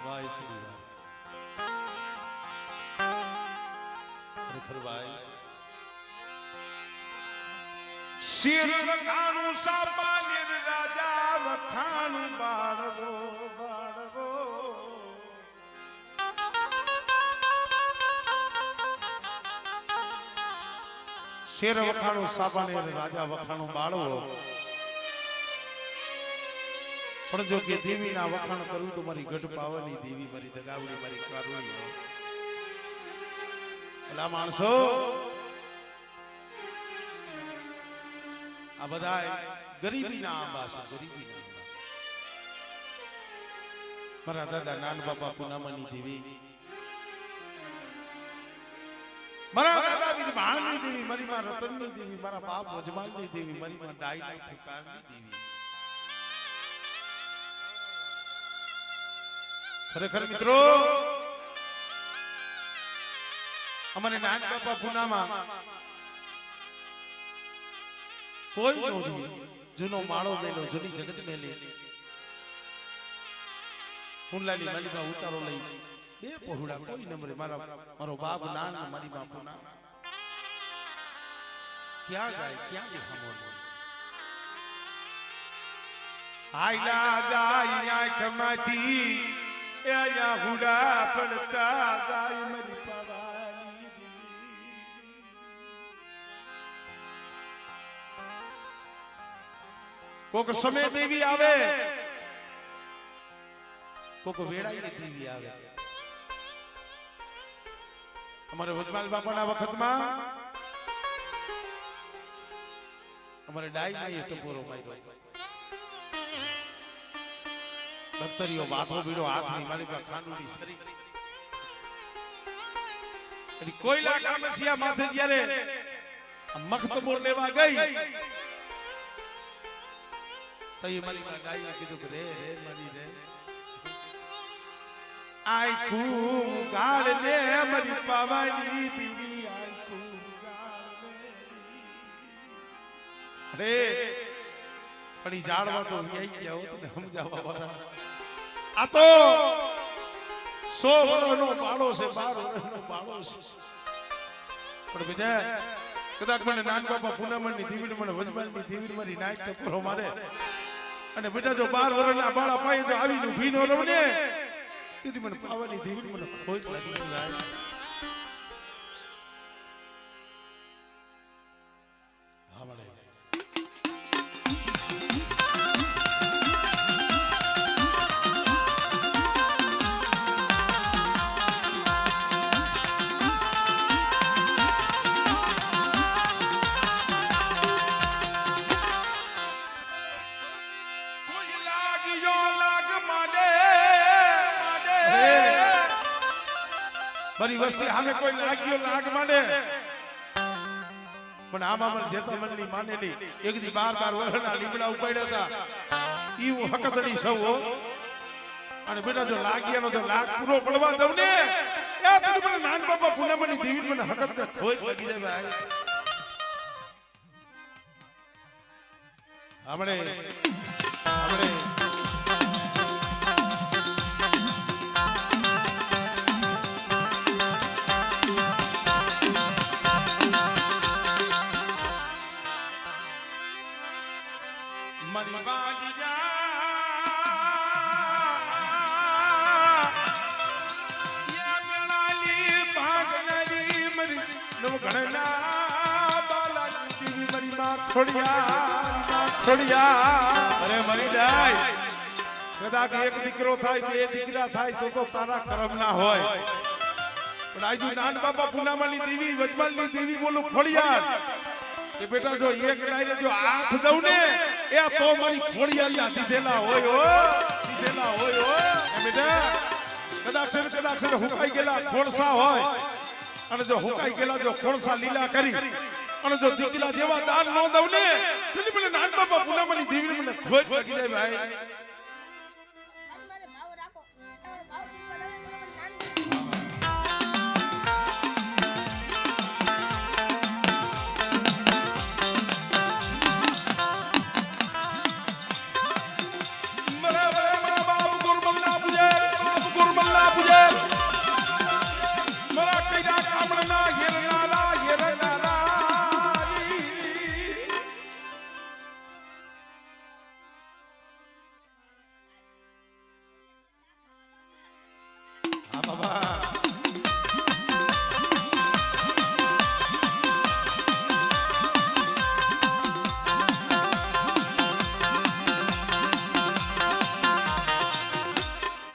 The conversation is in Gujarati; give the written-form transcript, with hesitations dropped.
વાહ ઈશ્વરી વાહ ખરેખર ભાઈ શિર વખાણું સાપાનેર રાજા વખાણું બાળવો બાળવો શેર વખાણું સાપાનેર રાજા વખાણું બાળવો પણ જો કે દેવી ના વખાણ કરું તો મારી ગઢ પાવાની દેવી મારી દગાવડી મારી કારુણી એલા માણસો આ બધા ગરીબી ના આંબા છે ગરીબી ના આંબા મારા દાદા નાન બાપા પૂનામાની દેવી મારા દાદા બીજી ભાણની દેવી મારી માં રતનની દેવી મારા બાપ વજમાનની દેવી મારી માં ડાઈના ઠુકારની દેવી ખરેખર મિત્રો અમારે નાન બાપા પૂનામાં કોઈ નોંધી જૂનો માળો મેલો જૂની જગત મેલી હુંલાની માલિકા ઉતારો લઈ બે પહોળા કોઈ નંબરે મારો બાપ નાન મારી માં પૂના ક્યાં જાય ક્યાં દેખામો આયલા જાય આંખમાંથી આયા હુડા પડતા જાય મારી પાવાની કોક સમય દેવી આવે કોક વેળાઈ દેવી આવે અમારે વજમાલ બાપાના વખતમાં અમારે ડાઈ માં ટપોરો માર્યો દફતરીઓ માથો બીડો હાથની માલિકા ખાંડુની શરી એટલે કોઈલા કામસિયા માથે જ્યારે મખતબોર લેવા ગઈ તો એ માલિકા ડાઈને કીધું કે રે રે મરી રે આઈકુ ગાળ ને મરી પાવાની બીવી આઈકુ ગાળ ને અરે પણ ઈ જાળવા તો વ્યાઈ ગયા હોત ને સમજાવવા વાળા આ તો 100 વર્ષનો બાળો છે 12 વર્ષનો બાળો છે પણ બેટા કદાચ મને નાન બાપા પૂનામણની દેવીને મને વજમાનની દેવીને મારી નાઈટ ટપરો મારે અને બેટા જો 12 વર્ષના બાળા પાય તો આવીને ઊભી ન રહું ને તેથી મને પાવાની દેવીને મને ખોટ લાગી જાય હા મળે મારી વસ્તી સામે કોઈ લાગ્યો લાગ માંડે પણ આમાં મને જેતા મનની માનેલી એક દી 12 વર્ષના લીમડા ઉપાડ્યા હતા ઈ હું હકતડી સૌ અને બેટા જો લાગ્યાનો તો લાગ પૂરો પડવા દઉં ને એ તું મને નાન બાપા પૂનામની દેવી મને હકત ને ખોઈ લાગી જાય ભાઈ આપણે મરી બાજી જા યા મેણાલી ભાગનરી મરી નો ઘણના બાલાજી દેવી મરી માં ખોડિયા અરે મરી જાય કદાચ એક દીકરો થાય બે દીકરા થાય તો તારા કરમ ના હોય પણ આજુ નાન બાપા પૂનામાની દેવી વજમાલની દેવી બોલું ખોડિયા કે બેટા જો એક ડાયરે જો 8 દઉં ને એ તો મારી ખોડિયાલિયા દીધેલા હોય એ બેટા કદાચ હુકાઈ ગયેલા ખોળસા હોય અને જો હુકાઈ ગયેલા જો ખોળસા લીલા કરી અને જો દીકરા જેવા દાન ન દઉં ને એટલે મને નાન બાપા પૂનામાની દેવી મને ખોટ લાગી જાય ભાઈ